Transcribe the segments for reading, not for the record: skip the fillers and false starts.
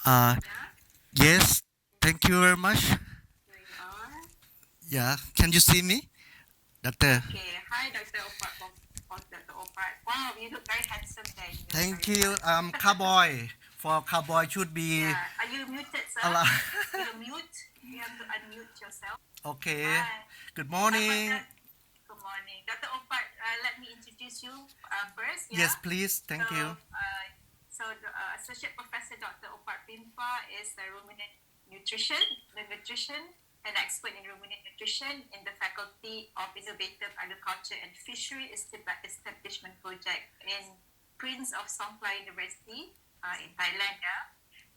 Uh, Yeah, yes, thank you very much. here you are. Yeah, can you see me, Doctor? Okay. Hi, Dr. Opart. Dr. Opart. Wow, you look very handsome there in your Thank you. profile. Cowboy. For cowboy should be Yeah. Are you muted, a sir? lot. You mute. You have to unmute yourself. Okay. Hi. Good But morning. good morning. Dr. Opart, let me introduce you first, Yes, yeah? please. So, Thank you. Associate Professor Dr. Opart Pimpa is a ruminant nutrition, an expert in ruminant nutrition in the Faculty of Innovative Agriculture and Fishery Establishment Project in Prince of Songkhla University in Thailand. Yeah?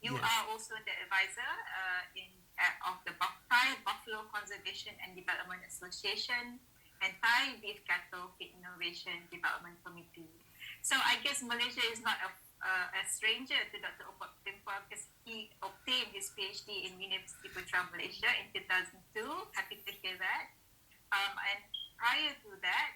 You Yes. are also the advisor of the Thai Buffalo Conservation and Development Association and Thai Beef Cattle Feed Innovation Development Committee. So I guess Malaysia is not a stranger to Dr. Opart Pimpa because he obtained his PhD in University Putra Malaysia in 2002. Happy to hear that. And prior to that,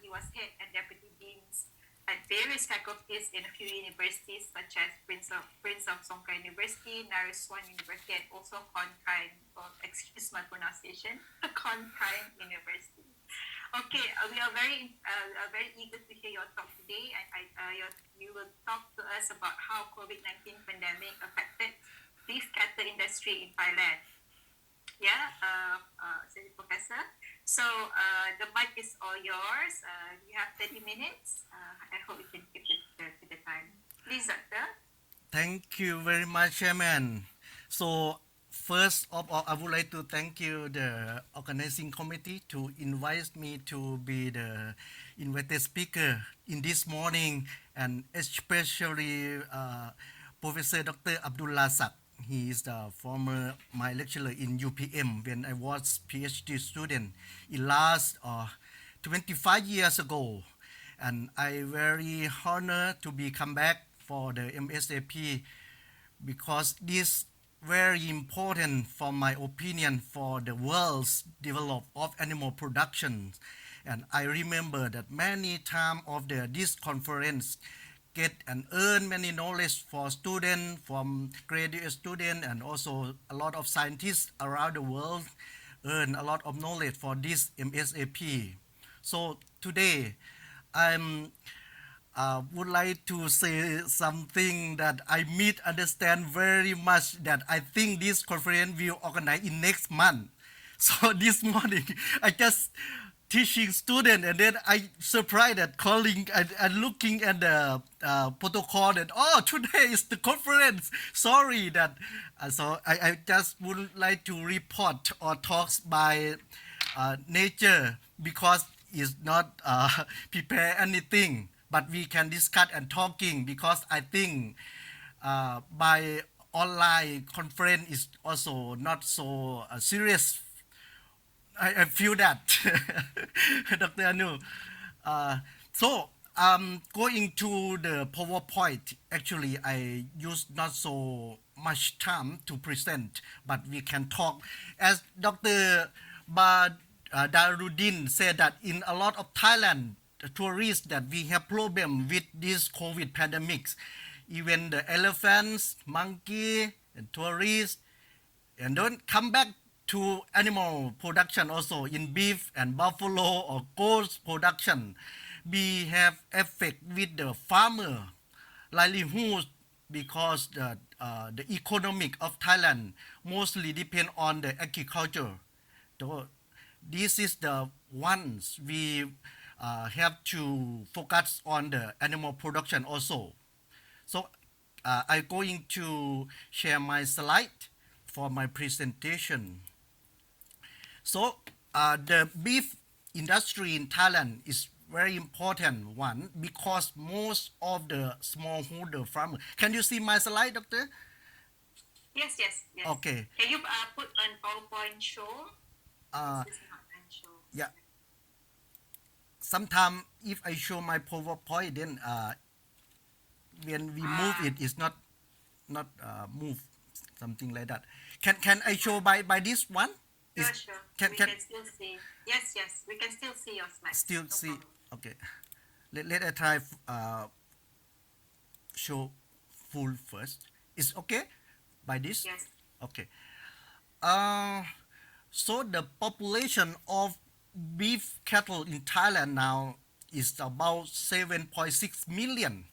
he was head and deputy deans at various faculties in a few universities such as Prince of Songkhla University, Naresuan University, and also Konkan, excuse my pronunciation, Konkan University. Okay, we are very eager to hear your talk today. You will talk to us about how COVID-19 pandemic affected beef cattle industry in Thailand. Yeah, Professor. So the mic is all yours. You have 30 minutes. I hope we can keep it to the time. Please, Doctor. Thank you very much, Chairman. So, first of all, I would like to thank you, the organizing committee, to invite me to be the invited speaker in this morning, and especially Professor Dr. Abdullah Sak. He is the former my lecturer in UPM when I was PhD student in last 25 years ago, and I very honored to be come back for the MSAP because this very important for my opinion for the world's develop of animal production. And I remember that many time of this conference get and earn many knowledge for students, from graduate student, and also a lot of scientists around the world earn a lot of knowledge for this MSAP. So today I'm would like to say something that I meet understand very much, that I think this conference will organize in next month. So this morning I just teaching student, and then I surprised at calling and looking at the protocol that, oh, today is the conference. Sorry that so I just would like to report or talks by nature because it's not prepare anything, but we can discuss and talking because I think by online conference is also not so serious. I feel that, Dr. Anu. So going to the PowerPoint, actually I use not so much time to present, but we can talk. As Dr. Darudin said that in a lot of Thailand tourists that we have problem with this COVID pandemics, even the elephants, monkey, and tourists, and don't come back to animal production also in beef and buffalo or goat production. We have effect with the farmer livelihood because the economic of Thailand mostly depend on the agriculture. So this is the ones we have to focus on the animal production also. So I'm going to share my slide for my presentation. So the beef industry in Thailand is very important one because most of the smallholder farmer. Can you see my slide, Doctor? Yes, yes, yes. Okay. Can you put on PowerPoint show? This is not on show. Yeah. Sometime if I show my PowerPoint, then when we move it, it's not move, something like that. Can I show by this one? Sure, Is sure. We can can still see. Yes, yes. We can still see your slides. still No see? problem. Okay. Let I try show full first. Is okay? by this? Yes. Okay. Uh, so the population of beef cattle in Thailand now is about 7.6 million.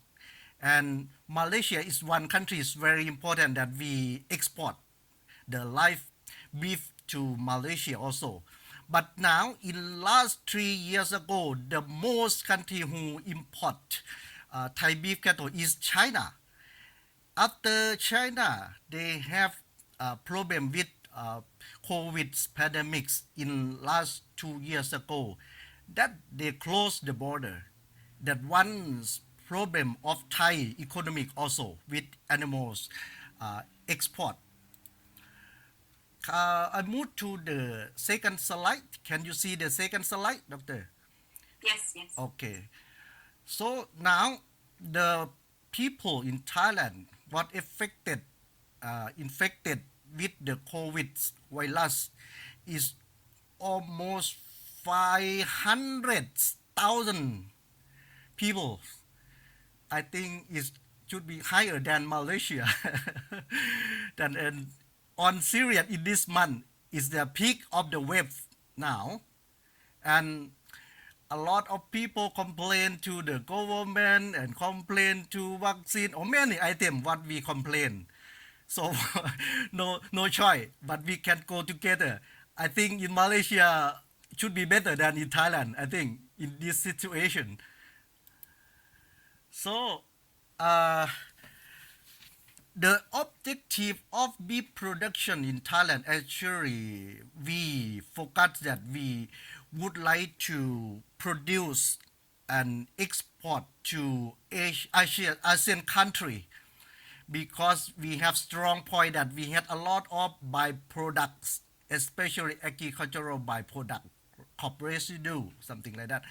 And Malaysia is one country is very important that we export the live beef to Malaysia also. But now, in last 3 years ago, the most country who import Thai beef cattle is China. After China, they have a problem with COVID pandemics in last 2 years ago. That they closed the border. That one problem of Thai economic also with animals export. I move to the second slide. Can you see the second slide, Doctor? Yes, yes. Okay. So now the people in Thailand what infected with the COVID virus is almost 500,000 people. I think it should be higher than Malaysia. Than on Syria in this month is the peak of the wave now, and a lot of people complain to the government and complain to vaccine or many items what we complain. So no choice, but we can go together. I think in Malaysia should be better than in Thailand. I think in this situation. So uh, the objective of beef production in Thailand actually we focus that we would like to produce and export to ASEAN country because we have strong point that we had a lot of byproducts, especially agricultural byproduct, crop residue, something like that.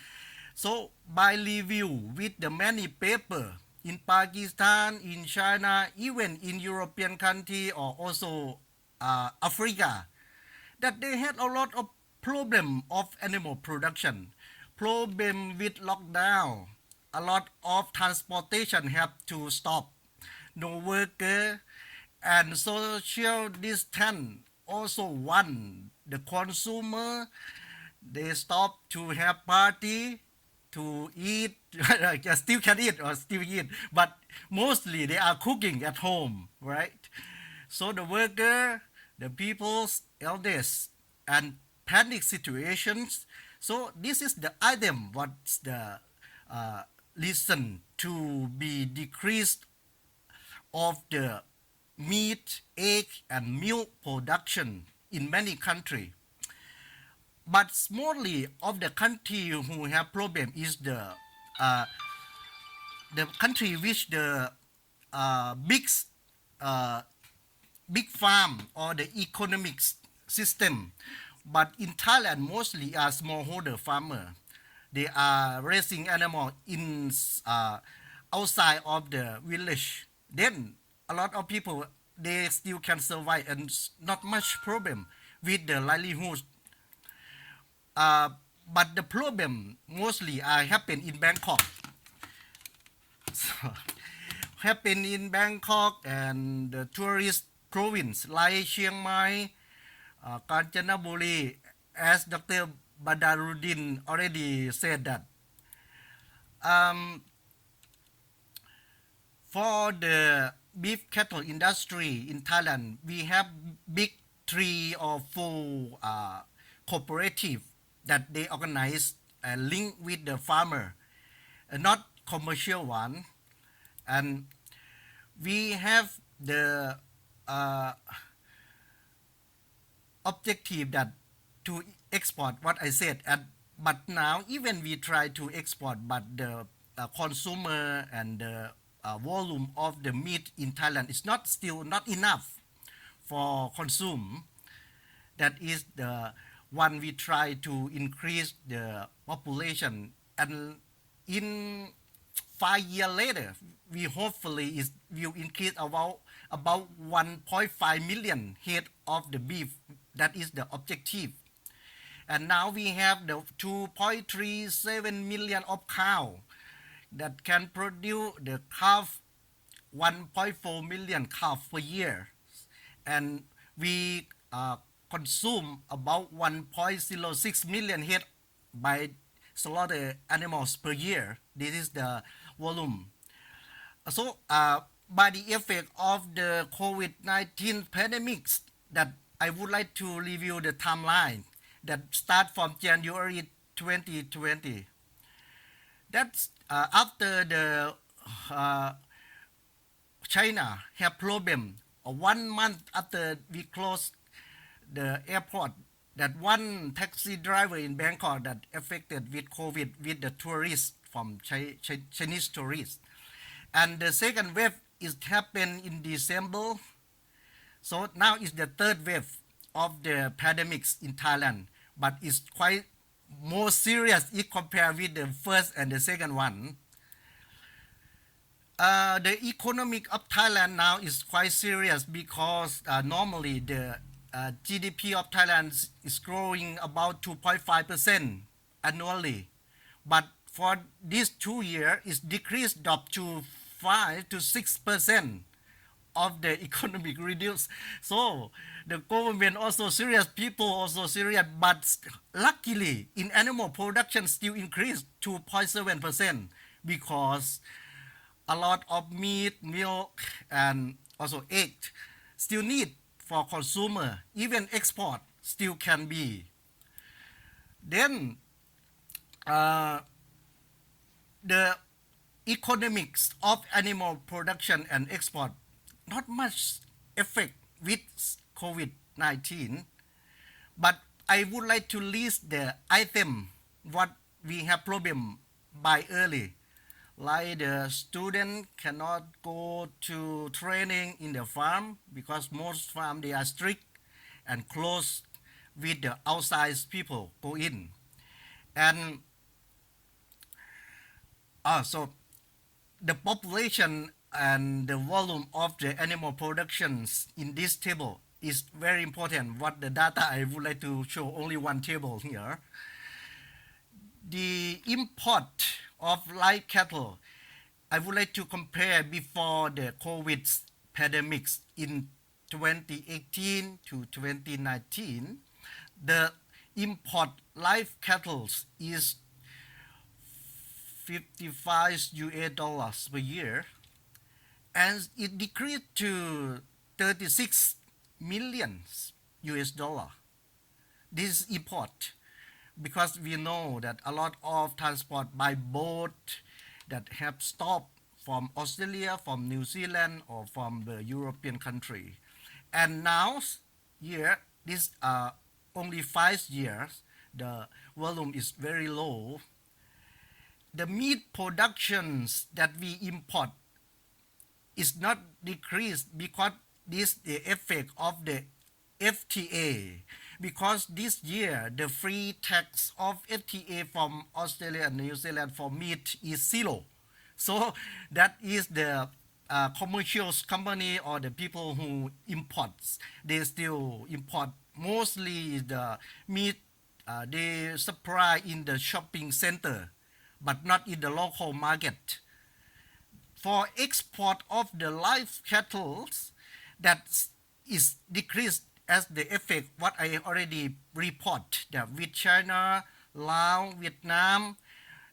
So by review with the many paper in Pakistan, in China, even in European country or also Africa, that they had a lot of problem of animal production, problem with lockdown, a lot of transportation have to stop, no worker, and social distance also one the consumer they stop to have party to eat still can eat or still eat but mostly they are cooking at home, right? So the worker, the people's elders and panic situations. So this is the item what's the reason to be decreased of the meat, egg, and milk production in many countries. But mostly of the country who have problem is uh, the country which the big uh, big farm or the economic system. But in Thailand, mostly are smallholder farmer. They are raising animal in outside of the village. Then a lot of people they still can survive and not much problem with the livelihood. Uh, but the problem mostly happen in Bangkok. So, happen in Bangkok and the tourist province like Chiang Mai, Kanchanaburi, as Dr. Badaruddin already said that. Um, for the beef cattle industry in Thailand, we have big 3 or 4 cooperative that they organize and link with the farmer, not commercial one, and we have the uh, objective that to export what I said. But now even we try to export, but the consumer and the volume of the meat in Thailand is not still not enough for consume. That is the one we try to increase the population, and in 5 years later we hopefully is will increase about 1.5 million head of the beef. That is the objective. And now we have the 2.37 million of cow that can produce the calf 1.4 million calf per year. and we consume about 1.06 million head by slaughter animals per year. This is the volume. So, by the effect of the COVID-19 pandemics, that I would like to review the timeline that start from January 2020. That's after the uh, China have problem. 1 month after we closed the airport, that one taxi driver in Bangkok that affected with COVID with the tourists from Chinese tourists. And the second wave is happened in December. So now is the third wave of the pandemics in Thailand, but it's quite more serious if compared with the first and the second one. The economic of Thailand now is quite serious because normally the GDP of Thailand is growing about 2.5% annually, but for these 2 years it's decreased up to 5 to 6% of the economic reduce. So the government also serious, people also serious, but luckily in animal production still increased 2.7% because a lot of meat, milk, and also egg still need for consumer. Even export still can be. Then the economics of animal production and export not much effect with COVID-19, but I would like to list the item what we have problem by early, like the student cannot go to training in the farm because most farm they are strict and close with the outside people go in. And also the population and the volume of the animal productions in this table is very important. What the data I would like to show only one table here. The import of live cattle, I would like to compare before the COVID pandemics in 2018 to 2019. The import live cattle is 55 US dollars per year, and it decreased to 36 million US dollar. This is import because we know that a lot of transport by boat that have stopped from Australia, from New Zealand, or from the European country. And now, here, this only 5 years, the volume is very low. The meat productions that we import is not decreased because this the effect of the FTA, because this year the free tax of FTA from Australia and New Zealand for meat is zero. So that is the commercial company or the people who imports, they still import mostly the meat they supply in the shopping center, but not in the local market. For export of the live cattle, that is decreased as the effect what I already report, that with China, Laos, Vietnam,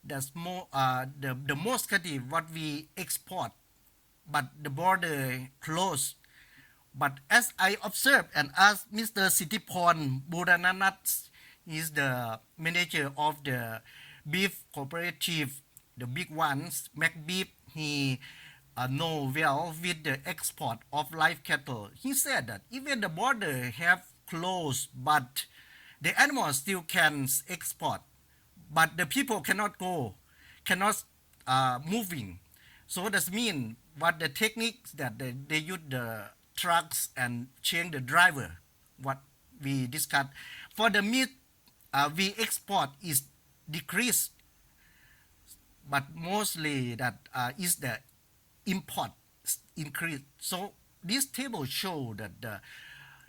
that's more the most country what we export, but the border closed. But as I observed and as Mr. Sitipon Burananat is the manager of the beef cooperative, the big ones, MacBeef, he know well with the export of live cattle. He said that even the border have closed, but the animals still can export, but the people cannot go, cannot moving. So that means what the techniques that they use the trucks and change the driver, what we discussed. For the meat we export is decreased, but mostly that is the import increase. So this table show that the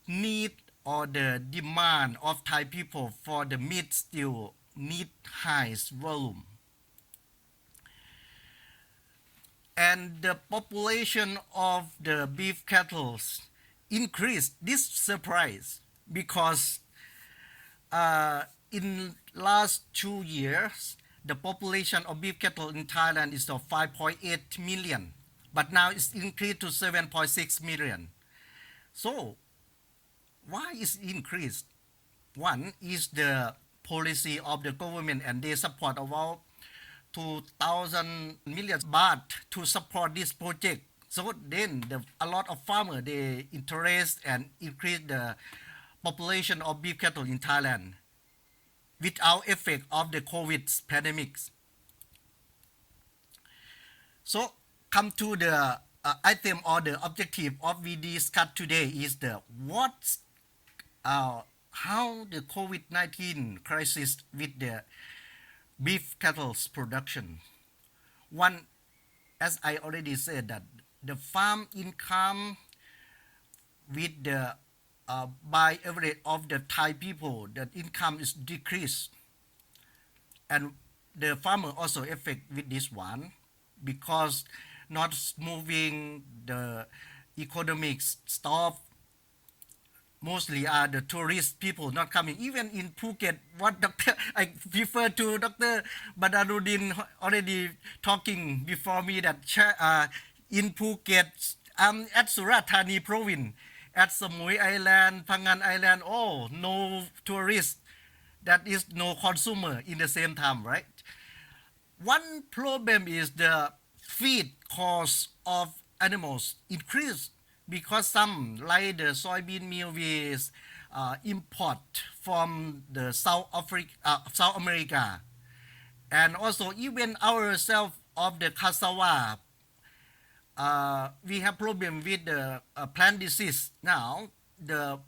need or the demand of Thai people for the meat still need high volume. And the population of the beef cattle increased this surprise because in last 2 years the population of beef cattle in Thailand is of 5.8 million, but now it's increased to 7.6 million. So why is it increased? One is the policy of the government, and they support about 2,000 million baht to support this project. So then a lot of farmers they interest and increase the population of beef cattle in Thailand without effect of the COVID pandemic. So come to the item or the objective of we discuss today is the what how the COVID-19 crisis with the beef cattle's production. One, as I already said, that the farm income with the by average of the Thai people, that income is decreased, and the farmer also affect with this one because not moving the economic stuff. Mostly are the tourist people not coming. Even in Phuket, what Doctor I refer to Dr. Badarudin already talking before me that in Phuket, at Surat Thani province, at Samui Island, Phangan Island, oh, no tourists. That is no consumer in the same time, right? One problem is the feed cost of animals increase because some like the soybean meal we import from the South America, and also even ourselves of the cassava, we have problem with the plant disease. Now the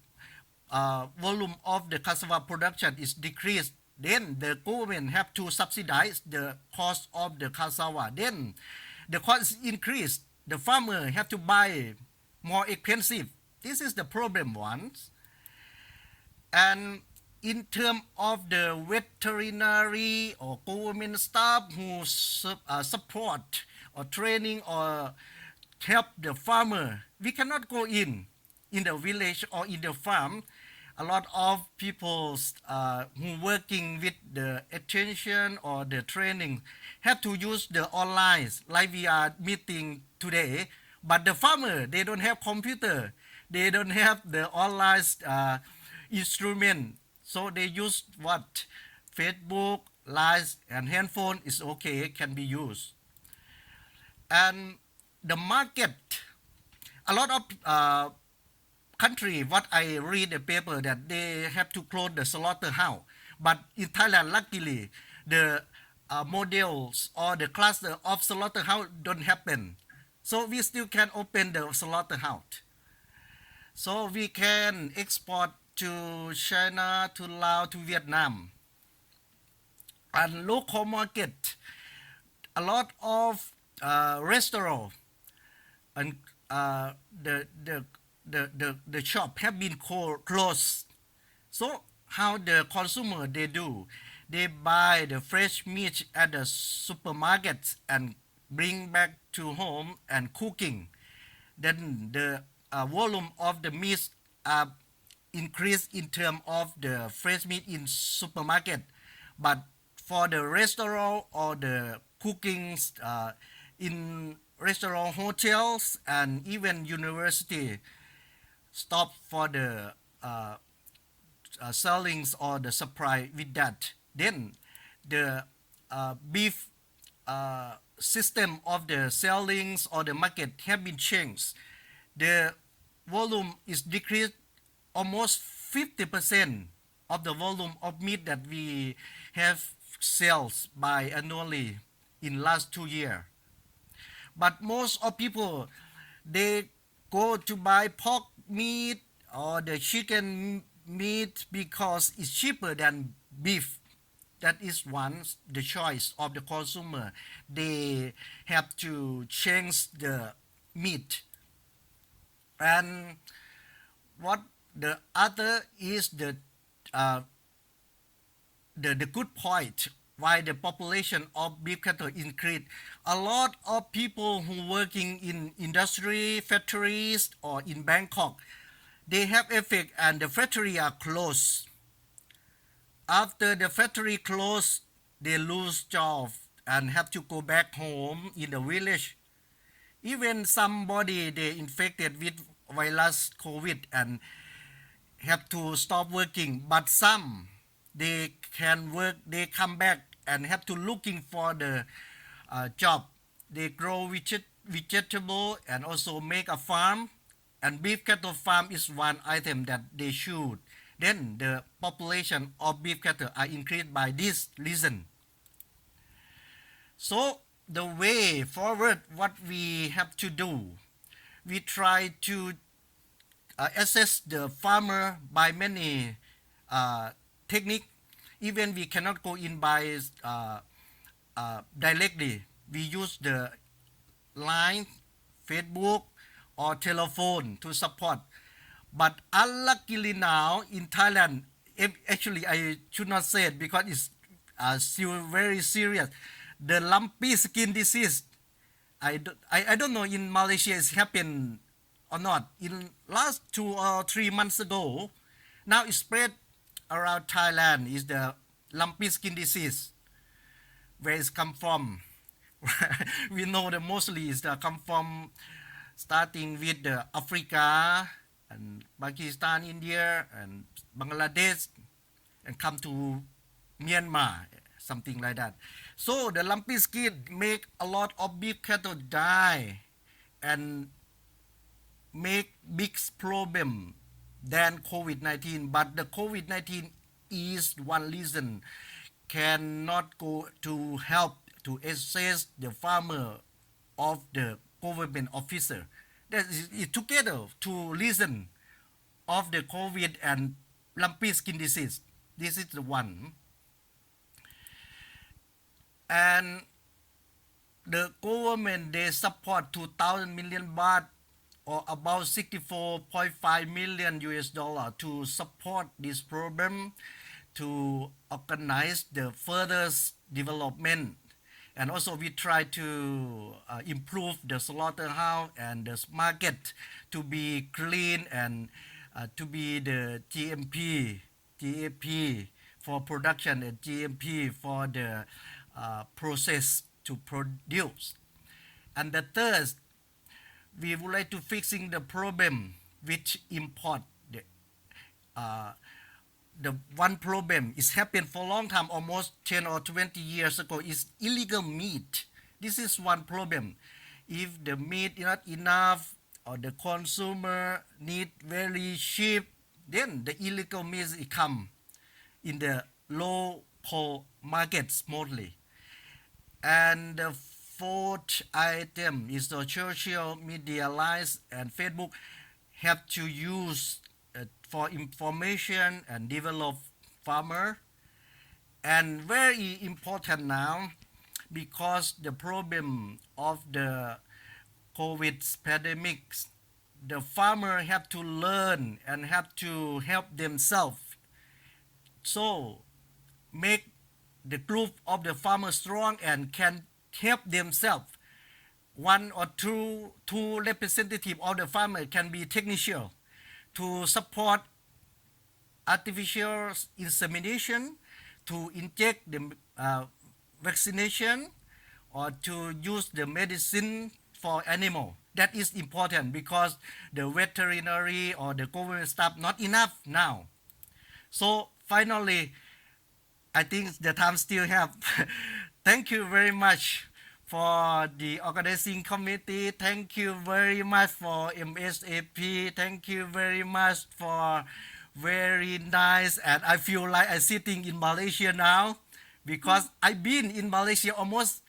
volume of the cassava production is decreased, then the government have to subsidize the cost of the cassava, then the cost increase, the farmer have to buy more expensive. This is the problem once. And in terms of the veterinary or government staff who support or training or help the farmer, we cannot go in the village or in the farm. A lot of people who working with the attention or the training have to use the online like we are meeting today, but the farmer they don't have computer, they don't have the online instrument, so they use what Facebook, Live, and handphone is okay, can be used. And the market, a lot of country, what I read the paper that they have to close the slaughterhouse, but in Thailand luckily the models or the cluster of slaughterhouse don't happen, so we still can open the slaughterhouse, so we can export to China, to Laos, to Vietnam. And local market, a lot of restaurant and the shop have been closed. So how the consumer they do? They buy the fresh meat at the supermarket and bring back to home and cooking. Then the volume of the meat increase in terms of the fresh meat in supermarket, but for the restaurant or the cooking in restaurant, hotels, and even university stop for the sellings or the supply with that. Then the beef system of the sellings or the market have been changed. The volume is decreased almost 50% of the volume of meat that we have sales by annually in last 2 years. But most of people they go to buy pork meat or the chicken meat because it's cheaper than beef. That is one the choice of the consumer. They have to change the meat. And what the other is the good point why the population of beef cattle increased. A lot of people who working in industry, factories, or in Bangkok, they have effect and the factory are closed. After the factory closed, they lose job and have to go back home in the village. Even somebody they infected with virus COVID and have to stop working, but some they can work, they come back and have to looking for the job. They grow vegetable and also make a farm, and beef cattle farm is one item that they should. Then the population of beef cattle are increased by this reason. So the way forward, what we have to do, we try to assess the farmer by many technique. Even we cannot go in by directly. We use the line, Facebook, or telephone to support. But unluckily now in Thailand, actually I should not say it because it's still very serious. The lumpy skin disease, I don't know in Malaysia it's happened or not. In last 2 or 3 months ago, now it spread around Thailand is the lumpy skin disease. Where it's come from? We know that mostly it's come from starting with the Africa and Pakistan, India and Bangladesh and come to Myanmar, something like that. So the lumpy skin make a lot of beef cattle die and make big problem than COVID-19. But the COVID-19 is one reason cannot go to help to assess the farmer of the government officer. That is together to reason of the COVID and lumpy skin disease. This is the one. And the government they support 2,000 million baht or about 64.5 million US dollar to support this program to organize the further development. And also we try to improve the slaughterhouse and the market to be clean and to be the GAP for production and GMP for the process to produce. And the third, we would like to fixing the problem which import the one problem is happened for a long time, almost 10 or 20 years ago, is illegal meat. This is one problem. If the meat is not enough or the consumer need very cheap, then the illegal meat come in the local markets mostly. And the fourth item is the social media lines and Facebook have to use for information and develop farmer. And very important now because the problem of the COVID pandemic, the farmer have to learn and have to help themselves. So make the group of the farmers strong and can help themselves. One or two representatives of the farmer can be technician to support artificial insemination, to inject the vaccination, or to use the medicine for animal. That is important because the veterinary or the government staff not enough now. So finally, I think the time still have. Thank you very much for the organizing committee. Thank you very much for MSAP. Thank you very much for very nice. And I feel like I'm sitting in Malaysia now because I've been in Malaysia almost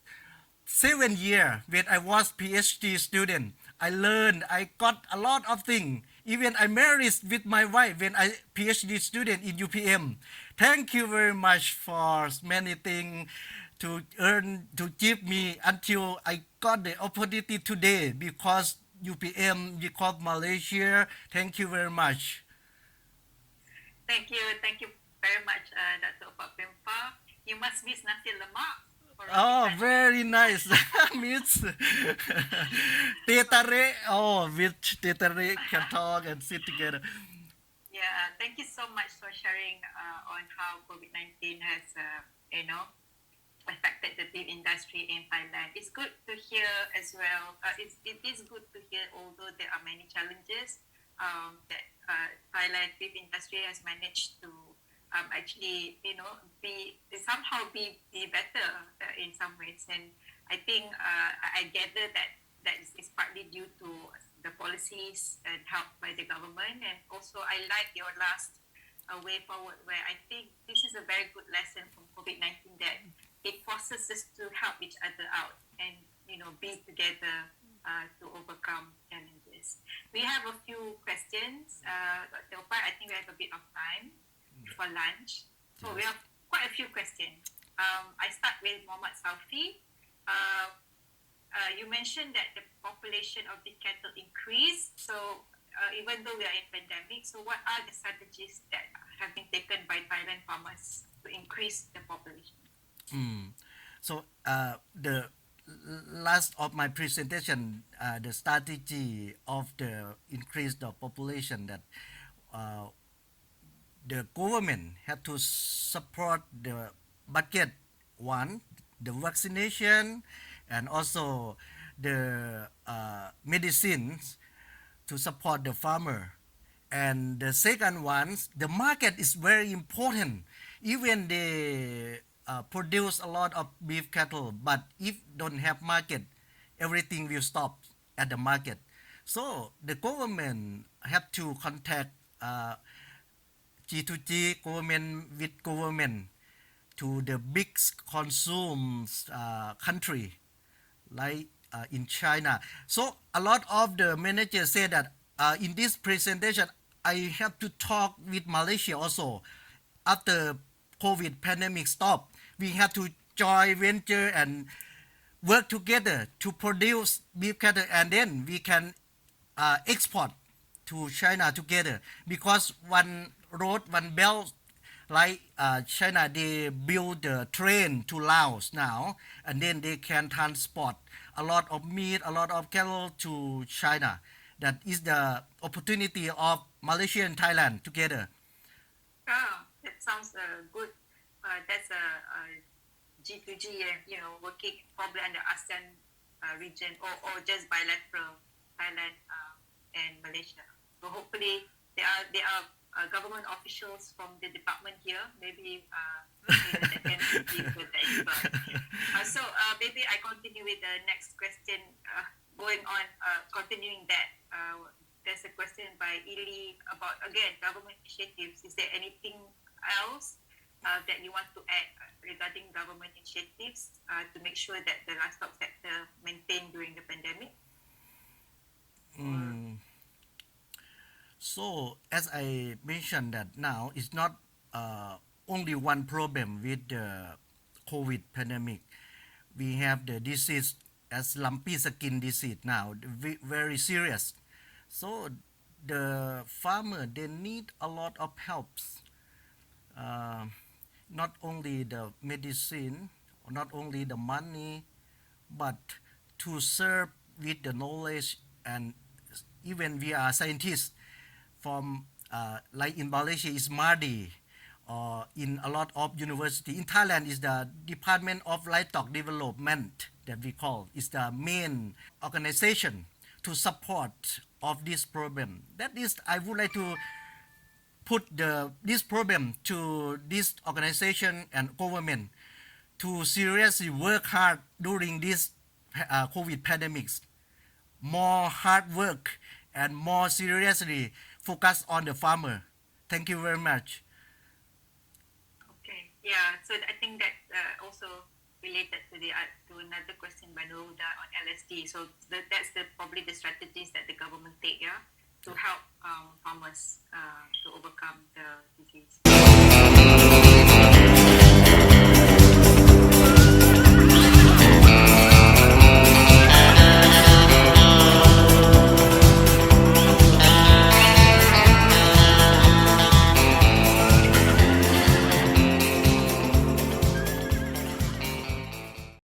7 years when I was PhD student. I learned, I got a lot of things. Even I married with my wife when I PhD student in UPM. Thank you very much for many things to earn, to give me until I got the opportunity today because UPM, because Malaysia. Thank you very much. Thank you very much, Dr. Opart Pimpa. You must miss nasi lemak. Oh, very very nice. Means Tetare. Oh, with Tetare can talk and sit together. Yeah, thank you so much for sharing on how COVID-19 has, affected the beef industry in Thailand. It's good to hear as well. It is good to hear, although there are many challenges, that Thailand beef industry has managed to actually, be better in some ways. And I think I gather that is partly due to the policies and help by the government. And also, I like your last way forward, where I think this is a very good lesson from COVID-19, that it forces us to help each other out and be together to overcome challenges. We have a few questions, Dr. Opart. I think we have a bit of time for lunch, so we have quite a few questions. I start with Muhammad Salfi. You mentioned that the population of the cattle increased. So even though we are in pandemic, so what are the strategies that have been taken by Thailand farmers to increase the population? So the last of my presentation, the strategy of the increase the population, that the government had to support the budget one, the vaccination, and also the medicines to support the farmer. And the second one, the market is very important. Even they produce a lot of beef cattle, but if don't have market, everything will stop at the market. So the government have to contact G2G, government with government, to the big consumes country like in China. So a lot of the managers say that in this presentation I have to talk with Malaysia also. After COVID pandemic stop, we have to join venture and work together to produce beef cattle, and then we can export to China together, because one road, one belt, like China, they build the train to Laos now, and then they can transport a lot of meat, a lot of cattle to China. That is the opportunity of Malaysia and Thailand together. Oh, that sounds good. That's a G2G, and working probably under ASEAN region, or just bilateral, Thailand and Malaysia. So hopefully there are government officials from the department here. Maybe that can be with the expert. So maybe I continue with the next question. Going on, continuing that, there's a question by Ili about, again, government initiatives. Is there anything else that you want to add regarding government initiatives to make sure that the livestock sector maintained during the pandemic? So, as I mentioned, that now it's not only one problem with the COVID pandemic. We have the disease as lumpy skin disease now, very serious. So the farmer, they need a lot of helps. Not only the medicine, not only the money, but to serve with the knowledge. And even we are scientists from like in Malaysia is MADI, or in a lot of university. In Thailand is the Department of Livestock Development, that we call, is the main organization to support of this problem. That is, I would like to put this problem to this organization and government to seriously work hard during this COVID pandemics. More hard work and more seriously focus on the farmer. Thank you very much. Okay, yeah. So I think that also related to another question by Noruda on LSD. So that's probably the strategies that the government take, yeah, to help farmers to overcome the disease.